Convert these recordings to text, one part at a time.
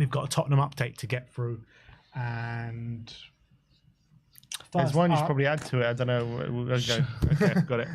we've got a Tottenham update to get through, and there's one you should probably add to it. I don't know. We'll go. Okay, got it.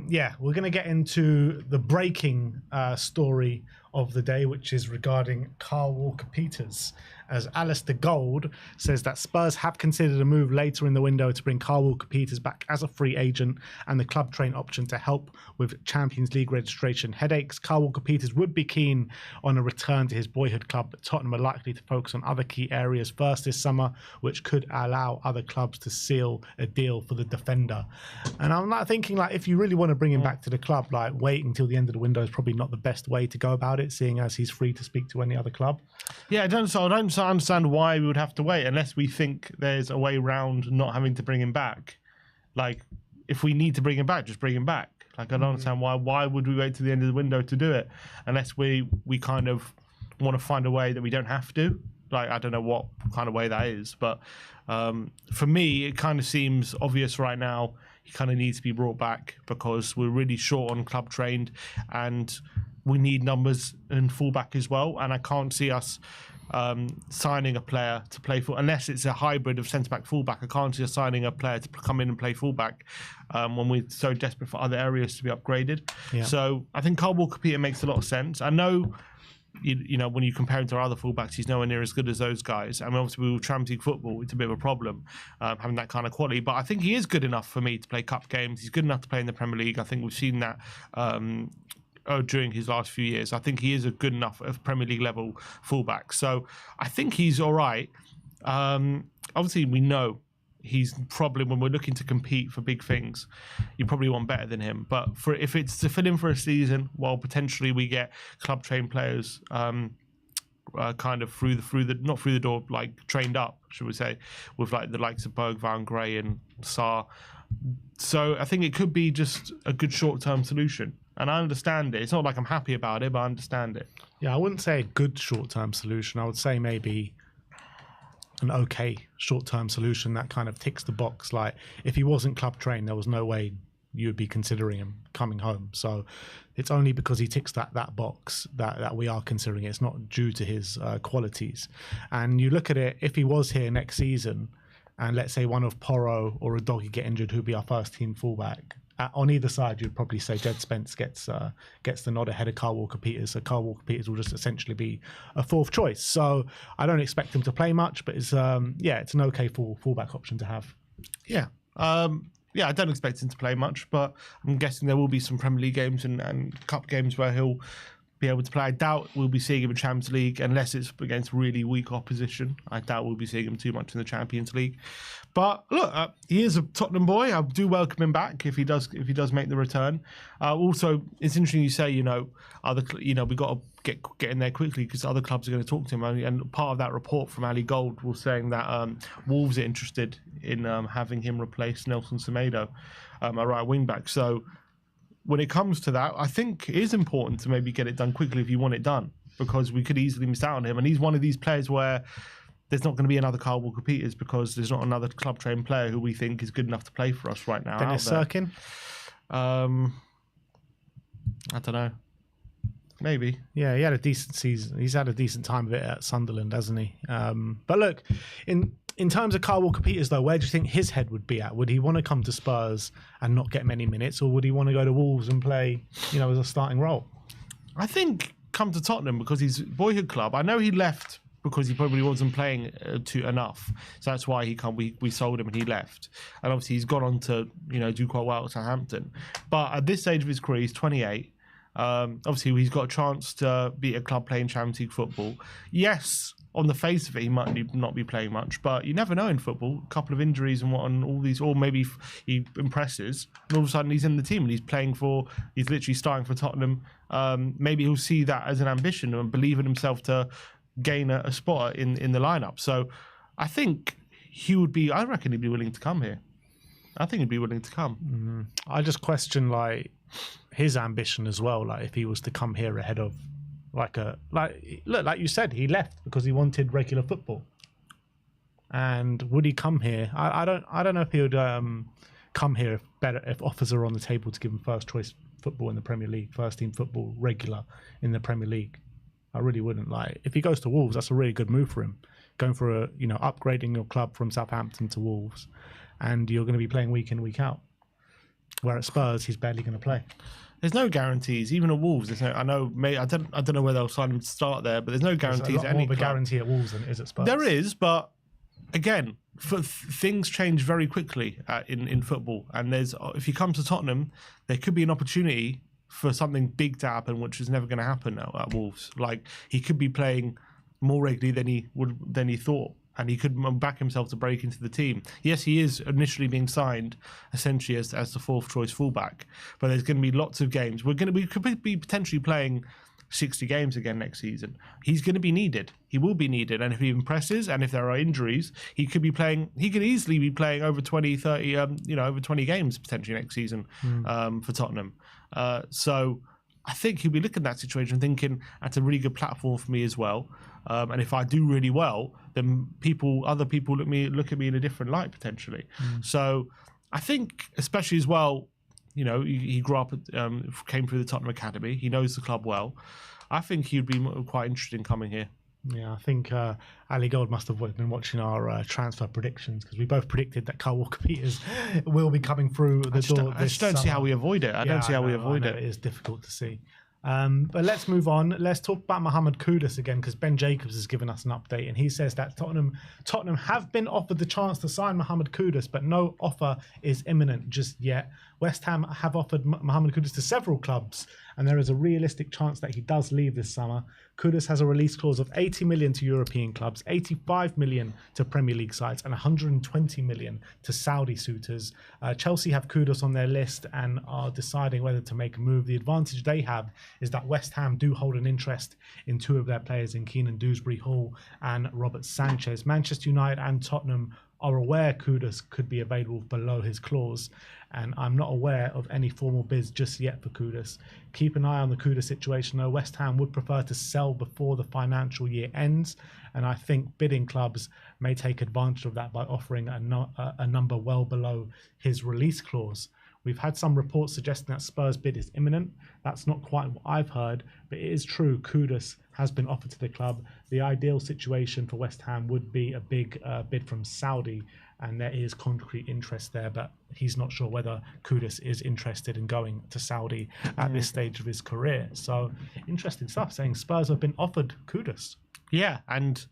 Yeah, we're going to get into the breaking story of the day, which is regarding Kyle Walker-Peters, as Alistair Gold says that Spurs have considered a move later in the window to bring Kyle Walker-Peters back as a free agent and the club train option to help with Champions League registration headaches. Kyle Walker-Peters would be keen on a return to his boyhood club, but Tottenham are likely to focus on other key areas first this summer, which could allow other clubs to seal a deal for the defender. And I'm like thinking, like, if you really want to bring him back to the club, like, wait until the end of the window is probably not the best way to go about it, seeing as he's free to speak to any other club. Yeah, I don't understand why we would have to wait unless we think there's a way around not having to bring him back. Like, if we need to bring him back, just bring him back. Like, I don't understand why would we wait to the end of the window to do it, unless we kind of want to find a way that we don't have to. Like, I don't know what kind of way that is, but for me, it kind of seems obvious right now. He kind of needs to be brought back because we're really short on club trained, and we need numbers in fullback as well. And I can't see us signing a player to play for, unless it's a hybrid of centre back fullback. I can't see us signing a player to come in and play fullback when we're so desperate for other areas to be upgraded. Yeah. So I think Kyle Walker-Peters makes a lot of sense. I know. You know, when you compare him to our other fullbacks, he's nowhere near as good as those guys. I mean, obviously, with Champions League football, it's a bit of a problem having that kind of quality. But I think he is good enough for me to play cup games. He's good enough to play in the Premier League. I think we've seen that during his last few years. I think he is a good enough Premier League level fullback. So I think he's all right. Obviously, we know he's probably, when we're looking to compete for big things, you probably want better than him. But if it's to fill in for a season, well, potentially we get club trained players kind of through the not through the door, like trained up, should we say, with like the likes of Bergwijn, Gray and Sarr. So I think it could be just a good short-term solution. And I understand it. It's not like I'm happy about it, but I understand it. Yeah, I wouldn't say a good short-term solution. I would say maybe an okay short-term solution that kind of ticks the box. Like, if he wasn't club trained, there was no way you would be considering him coming home. So it's only because he ticks that box that we are considering it. It's not due to his qualities. And you look at it, if he was here next season, and let's say one of Porro or Udogie get injured, who'd be our first team fullback, on either side, you'd probably say Jed Spence gets the nod ahead of Kyle Walker-Peters. So Kyle Walker-Peters will just essentially be a fourth choice. So I don't expect him to play much, but it's it's an okay fullback option to have. Yeah. I don't expect him to play much, but I'm guessing there will be some Premier League games and cup games where he'll be able to play. I doubt we'll be seeing him in Champions League unless it's against really weak opposition. I doubt we'll be seeing him too much in the Champions League. But look, he is a Tottenham boy. I do welcome him back if he does make the return. Also, it's interesting you say we got to get in there quickly because other clubs are going to talk to him. And part of that report from Ali Gold was saying that Wolves are interested in having him replace Nelson Semedo, a right wing back. So when it comes to that, I think it is important to maybe get it done quickly if you want it done, because we could easily miss out on him. And he's one of these players where there's not going to be another Kyle Walker-Peters because there's not another club-trained player who we think is good enough to play for us right now. Dennis Sirkin? I don't know. Maybe. Yeah, he had a decent season. He's had a decent time of it at Sunderland, hasn't he? But look, in terms of Kyle Walker-Peters, though, where do you think his head would be at? Would he want to come to Spurs and not get many minutes, or would he want to go to Wolves and play, as a starting role? I think come to Tottenham because he's boyhood club. I know he left because he probably wasn't playing enough, so that's why we sold him and he left. And obviously he's gone on to do quite well at Southampton. But at this stage of his career, he's 28. Obviously he's got a chance to be a club playing Champions League football. Yes, on the face of it, he might not be playing much, but you never know in football. A couple of injuries and all these, or maybe he impresses, and all of a sudden he's in the team and he's literally starting for Tottenham. Maybe he'll see that as an ambition and believe in himself to gain a spot in the lineup. So I think I reckon he'd be willing to come here. I think he'd be willing to come. Mm-hmm. I just question his ambition as well. Like, if he was to come here ahead of like you said, he left because he wanted regular football. And would he come here? I don't know if he would come here if offers are on the table to give him first choice football in the Premier League, first team football regular in the Premier League. I really wouldn't. Like, if he goes to Wolves, that's a really good move for him. Going for upgrading your club from Southampton to Wolves, and you're going to be playing week in, week out. Where at Spurs, he's barely going to play. There's no guarantees, even at Wolves. There's no. I know. I don't know where they'll sign him to start there, but there's no guarantees. There's a lot more of a guarantee at Wolves than it is at Spurs. There is, but again, things change very quickly in football. And if you come to Tottenham, there could be an opportunity for something big to happen, which is never going to happen at Wolves. Like, he could be playing more regularly than he thought. And he could back himself to break into the team. Yes, he is initially being signed essentially as the fourth choice fullback, but there's going to be lots of games. We could be potentially playing 60 games again next season. He's going to be needed. He will be needed, and if he impresses, and if there are injuries, he could easily be playing over 20, 30, over 20 games potentially next season for Tottenham. So I think he'll be looking at that situation thinking that's a really good platform for me as well. And if I do really well, then other people look at me in a different light potentially. So I think, especially as well, he grew up, came through the Tottenham Academy. He knows the club well. I think he'd be quite interested in coming here. Yeah, I think Ali Gold must have been watching our transfer predictions, because we both predicted that Kyle Walker-Peters will be coming through the door. I just don't see how we avoid it. I don't see how we avoid it. It is difficult to see. But let's move on. Let's talk about Mohamed Kudus again, because Ben Jacobs has given us an update, and he says that Tottenham have been offered the chance to sign Mohamed Kudus, but no offer is imminent just yet. West Ham have offered Mohamed Kudus to several clubs, and there is a realistic chance that he does leave this summer. Kudus has a release clause of 80 million to European clubs, 85 million to Premier League sides, and 120 million to Saudi suitors. Chelsea have Kudus on their list and are deciding whether to make a move. The advantage they have is that West Ham do hold an interest in two of their players, in Keenan Dewsbury-Hall and Robert Sanchez. Manchester United and Tottenham are aware Kudus could be available below his clause, and I'm not aware of any formal bids just yet for Kudus. Keep an eye on the Kudus situation though. West Ham would prefer to sell before the financial year ends, and I think bidding clubs may take advantage of that by offering a number well below his release clause. We've had some reports suggesting that Spurs bid is imminent. That's not quite what I've heard, but it is true Kudus has been offered to the club. The ideal situation for West Ham would be a big bid from Saudi, and there is concrete interest there, but he's not sure whether Kudus is interested in going to Saudi at this stage of his career. So interesting stuff, saying Spurs have been offered Kudus. Yeah, and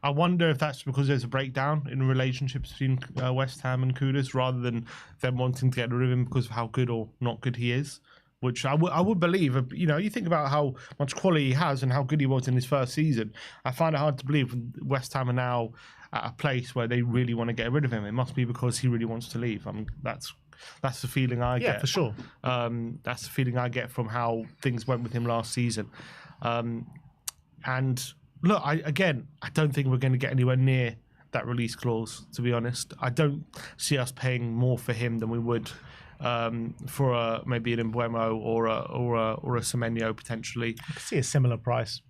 I wonder if that's because there's a breakdown in relationships between West Ham and Kudus, rather than them wanting to get rid of him because of how good or not good he is, which I would believe. You think about how much quality he has and how good he was in his first season. I find it hard to believe West Ham are now at a place where they really want to get rid of him. It must be because he really wants to leave. I mean, that's the feeling I get. Yeah, for sure. That's the feeling I get from how things went with him last season. And look, I don't think we're going to get anywhere near that release clause, to be honest. I don't see us paying more for him than we would for maybe an Mbeumo or a Semenyo potentially. I could see a similar price.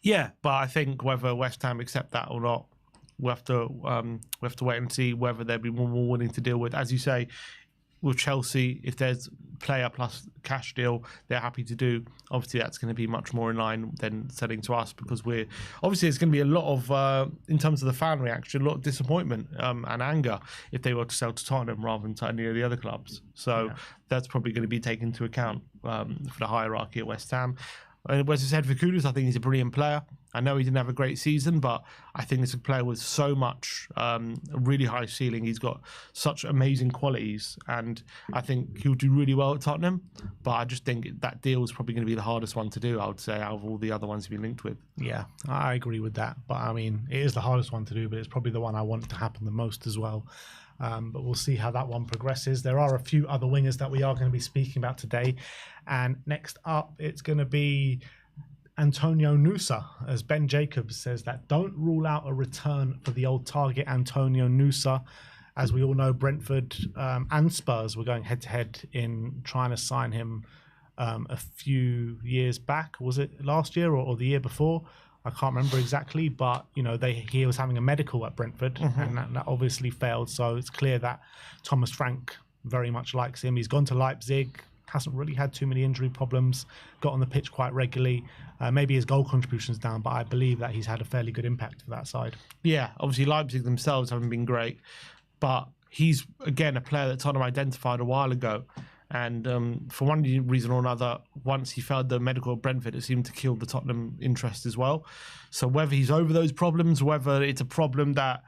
Yeah, but I think whether West Ham accept that or not, we have to wait and see whether they'll be more willing to deal with. As you say, with Chelsea, if there's player plus cash deal, they're happy to do. Obviously, that's going to be much more in line than selling to us, because obviously it's going to be a lot of, in terms of the fan reaction, a lot of disappointment and anger if they were to sell to Tottenham rather than to any of the other clubs. So that's probably going to be taken into account for the hierarchy at West Ham. And as I said, for Kudus, I think he's a brilliant player. I know he didn't have a great season, but I think it's a player with so much, a really high ceiling. He's got such amazing qualities, and I think he'll do really well at Tottenham. But I just think that deal is probably going to be the hardest one to do, I would say, out of all the other ones he's been linked with. Yeah, I agree with that. But I mean, it is the hardest one to do, but it's probably the one I want to happen the most as well. But we'll see how that one progresses. There are a few other wingers that we are going to be speaking about today. And next up, it's going to be Antonio Nusa, as Ben Jacobs says that don't rule out a return for the old target Antonio Nusa. As we all know, Brentford and Spurs were going head-to-head in trying to sign him a few years back. Was it last year or the year before? I can't remember exactly, but he was having a medical at Brentford, and that obviously failed. So it's clear that Thomas Frank very much likes him. He's gone to Leipzig. hasn't really had too many injury problems, got on the pitch quite regularly. Maybe his goal contribution's down, but I believe that he's had a fairly good impact for that side. Yeah, obviously Leipzig themselves haven't been great, but he's, again, a player that Tottenham identified a while ago. And for one reason or another, once he failed the medical at Brentford, it seemed to kill the Tottenham interest as well. So whether he's over those problems, whether it's a problem that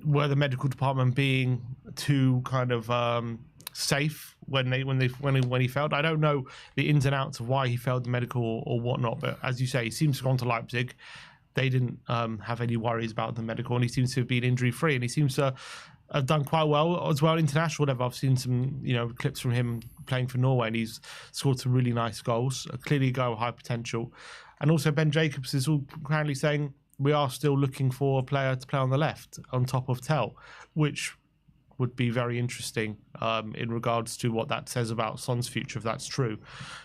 were the medical department being too kind of safe when he failed, I don't know the ins and outs of why he failed the medical or whatnot. But as you say, he seems to have gone to Leipzig. They didn't have any worries about the medical, and he seems to have been injury free, and he seems to have done quite well as well international level. I've seen some clips from him playing for Norway, and he's scored some really nice goals. Clearly a guy with high potential. And also Ben Jacobs is all currently saying we are still looking for a player to play on the left on top of Tell, which would be very interesting in regards to what that says about Son's future, if that's true.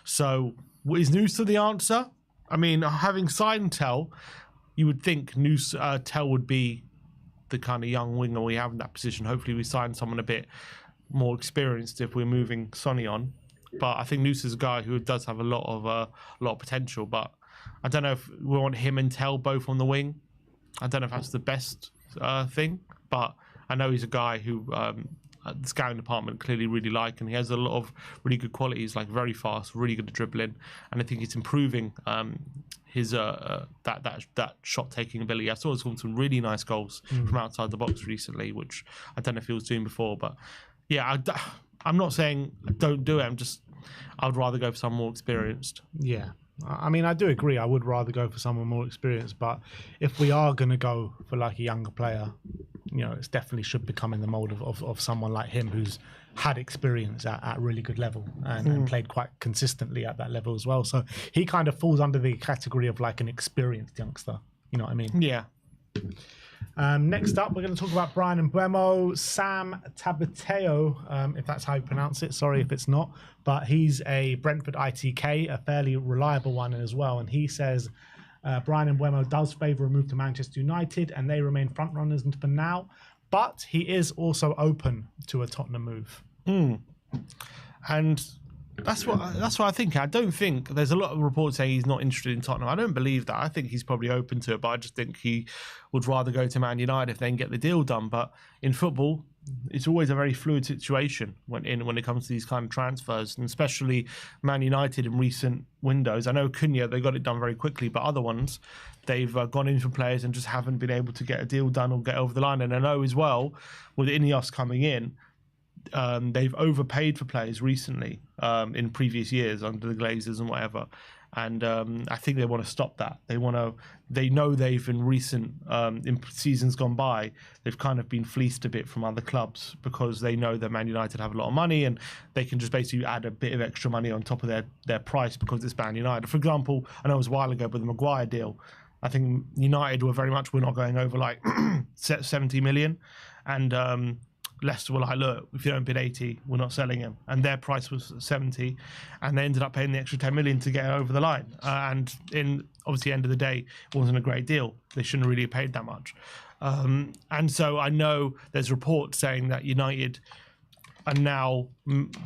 So is Noosa the answer? I mean, having signed Tell, you would think Tell would be the kind of young winger we have in that position. Hopefully we sign someone a bit more experienced if we're moving Sonny on. But I think Noosa's a guy who does have a lot of potential. But I don't know if we want him and Tell both on the wing. I don't know if that's the best thing. But I know he's a guy who the scouting department clearly really like, and he has a lot of really good qualities, like very fast, really good at dribbling, and I think it's improving his that shot taking ability. I saw him score some really nice goals from outside the box recently, which I don't know if he was doing before. But yeah, I'm not saying don't do it. I'd rather go for someone more experienced. Yeah. I mean, I do agree. I would rather go for someone more experienced, but if we are going to go for like a younger player, it definitely should become in the mold of someone like him who's had experience at a really good level and played quite consistently at that level as well. So he kind of falls under the category of like an experienced youngster. You know what I mean? Yeah. Next up, we're going to talk about Brian Mbeumo, Sam Tabateo, if that's how you pronounce it. Sorry if it's not. But he's a Brentford ITK, a fairly reliable one as well. And he says Brian Mbeumo does favour a move to Manchester United, and they remain front runners for now. But he is also open to a Tottenham move. And that's what I think. I don't think there's a lot of reports saying he's not interested in Tottenham. I don't believe that. I think he's probably open to it, but I just think he would rather go to Man United if they can get the deal done. But in football, it's always a very fluid situation when it comes to these kind of transfers, and especially Man United in recent windows. I know Cunha, they got it done very quickly, but other ones, they've gone in for players and just haven't been able to get a deal done or get over the line. And I know as well, with Ineos coming in, they've overpaid for players recently in previous years under the Glazers and whatever, and I think they want to stop that. They know they've in recent in seasons gone by, they've kind of been fleeced a bit from other clubs because they know that Man United have a lot of money and they can just basically add a bit of extra money on top of their price because it's Man United. For example, I know it was a while ago with the Maguire deal, I think United were very much, we're not going over like 70 million, and Leicester were like, look, if you don't bid 80, we're not selling him. And their price was 70, and they ended up paying the extra 10 million to get it over the line. And in obviously, end of the day, it wasn't a great deal. They shouldn't really have paid that much. And so I know there's reports saying that United are now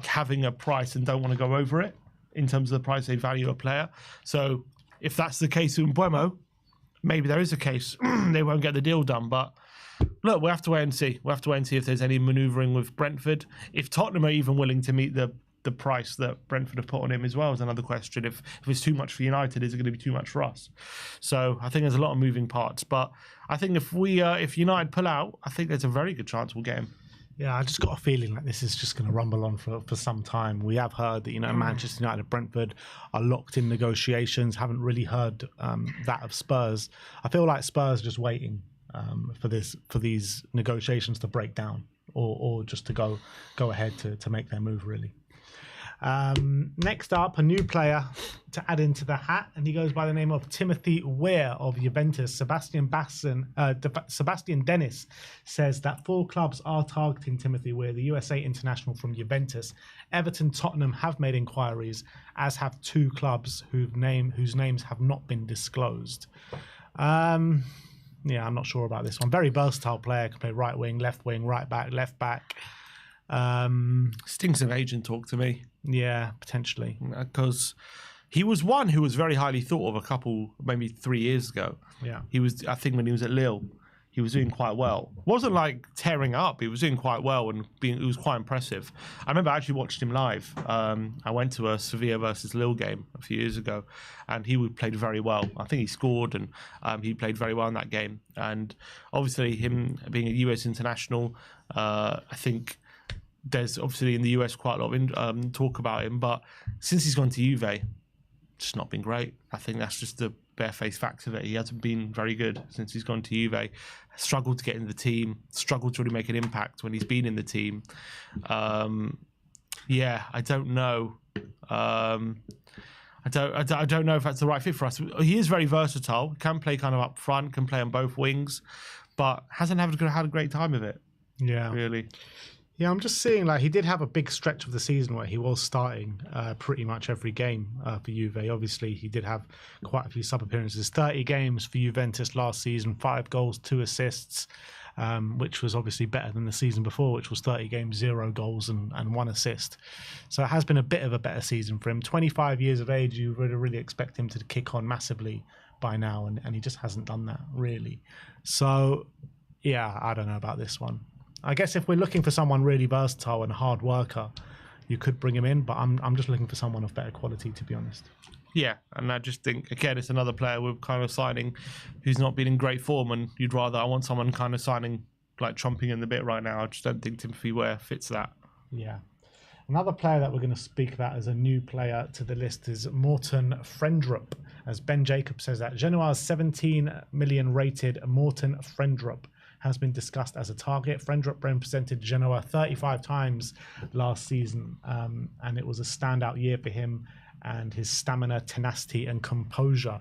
having a price and don't want to go over it in terms of the price they value a player. So if that's the case with Mbeumo, maybe there is a case they won't get the deal done, but look, we'll have to wait and see. We'll have to wait and see if there's any manoeuvring with Brentford. If Tottenham are even willing to meet the price that Brentford have put on him as well is another question. If it's too much for United, is it going to be too much for us? So I think there's a lot of moving parts. But I think if United pull out, I think there's a very good chance we'll get him. Yeah, I just got a feeling that this is just going to rumble on for some time. We have heard that Manchester United and Brentford are locked in negotiations. Haven't really heard that of Spurs. I feel like Spurs are just waiting for these negotiations to break down or just to go ahead to make their move, really. Next up, a new player to add into the hat, and he goes by the name of Timothy Weah of Juventus. Sebastian Dennis says that 4 clubs are targeting Timothy Weah, the USA international from Juventus. Everton, Tottenham have made inquiries, as have 2 clubs whose names have not been disclosed. Yeah, I'm not sure about this one. Very versatile player, can play right wing, right back, left back. Stinks of agent talk to me. Yeah, potentially. Because he was one who was very highly thought of maybe 3 years ago. Yeah. He was, I think when he was at Lille, he was doing quite well. Wasn't like tearing up. He was doing quite well and it was quite impressive. I remember I actually watched him live. I went to a Sevilla versus Lille game a few years ago, and he played very well. I think he scored, and he played very well in that game. And obviously, him being a US international, I think there's obviously in the US quite a lot of talk about him. But since he's gone to Juve, it's not been great. I think that's just the barefaced fact of it. He hasn't been very good since he's gone to Juve. Struggled to get in the team. Struggled to really make an impact when he's been in the team. Yeah, I don't know. I don't know if that's the right fit for us. He is very versatile. Can play kind of up front. Can play on both wings, but hasn't had a great time of it. Yeah, really. Yeah, I'm just seeing like he did have a big stretch of the season where he was starting pretty much every game for Juve. Obviously, he did have quite a few sub appearances. 30 games for Juventus last season, 5 goals, 2 assists, which was obviously better than the season before, which was 30 games, 0 goals and 1 assist. So it has been a bit of a better season for him. 25 years of age, you would really expect him to kick on massively by now, and he just hasn't done that really. So yeah, I don't know about this one. I guess if we're looking for someone really versatile and a hard worker, you could bring him in, but I'm just looking for someone of better quality, to be honest. Yeah, and I just think, again, it's another player we're kind of signing who's not been in great form, and I want someone kind of signing, like trumping in the bit right now. I just don't think Timothy Weah fits that. Yeah. Another player that we're going to speak about as a new player to the list is Morten Frendrup. As Ben Jacobs says that, Genoa's 17 million rated Morten Frendrup has been discussed as a target. Frendrup represented Genoa 35 times last season, and it was a standout year for him, and his stamina, tenacity and composure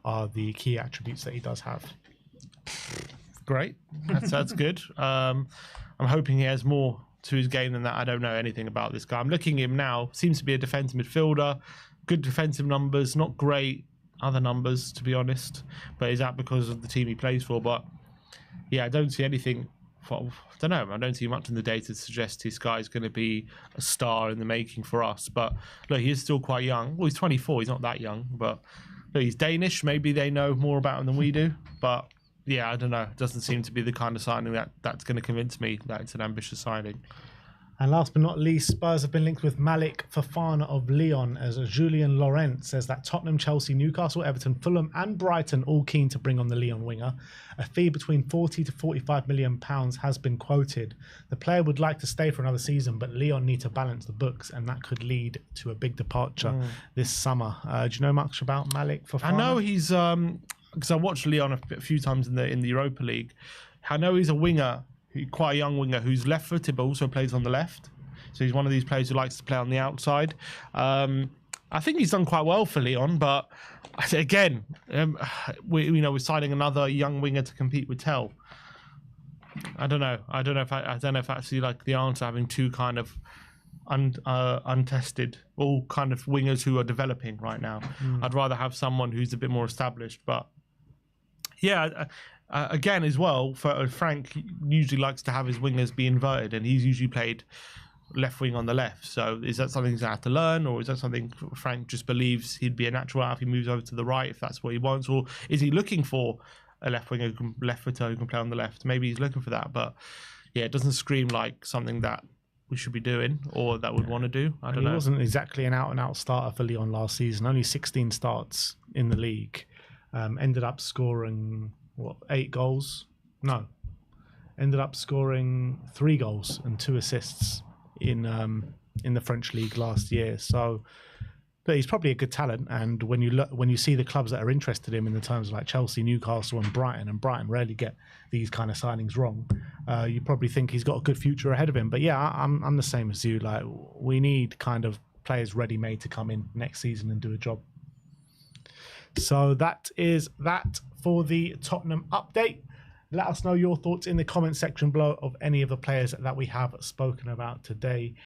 are the key attributes that he does have. Great. That's good. I'm hoping he has more to his game than that. I don't know anything about this guy. I'm looking at him now. Seems to be a defensive midfielder. Good defensive numbers, not great other numbers, to be honest. But is that because of the team he plays for? But yeah, I don't see anything. I don't know. I don't see much in the data to suggest this guy's going to be a star in the making for us. But look, he is still quite young. Well, he's 24. He's not that young. But look, he's Danish. Maybe they know more about him than we do. But yeah, I don't know. It doesn't seem to be the kind of signing that's going to convince me that it's an ambitious signing. And last but not least, Spurs have been linked with Malik Fofana of Lyon, as Julian Laurent says that Tottenham, Chelsea, Newcastle, Everton, Fulham and Brighton all keen to bring on the Lyon winger. A fee between 40 to 45 million pounds has been quoted. The player would like to stay for another season, but Lyon need to balance the books, and that could lead to a big departure this summer. Do you know much about Malik Fofana? I know he's because I watched Lyon a few times in the Europa League. I know he's a winger. Quite a young winger who's left-footed but also plays on the left. So he's one of these players who likes to play on the outside. I think he's done quite well for Lyon, but again, we're signing another young winger to compete with Tell. I don't know if actually like the answer having two kind of untested, all kind of wingers who are developing right now. I'd rather have someone who's a bit more established, but yeah. Again, as well, Frank usually likes to have his wingers be inverted, and he's usually played left wing on the left. So is that something he's going to have to learn, or is that something Frank just believes he'd be a natural out if he moves over to the right, if that's what he wants? Or is he looking for a left winger, left footer who can play on the left? Maybe he's looking for that, but yeah, it doesn't scream like something that we should be doing or that we'd want to do. I don't know. He wasn't exactly an out-and-out starter for Lyon last season. Only 16 starts in the league. Ended up scoring... 8 goals? No. Ended up scoring 3 goals and 2 assists in the French league last year. So, but he's probably a good talent. And when you see the clubs that are interested in him in the terms of like Chelsea, Newcastle, and Brighton rarely get these kind of signings wrong. You probably think he's got a good future ahead of him. But yeah, I'm the same as you. Like, we need kind of players ready-made to come in next season and do a job. So that is that for the Tottenham update. Let us know your thoughts in the comment section below of any of the players that we have spoken about today.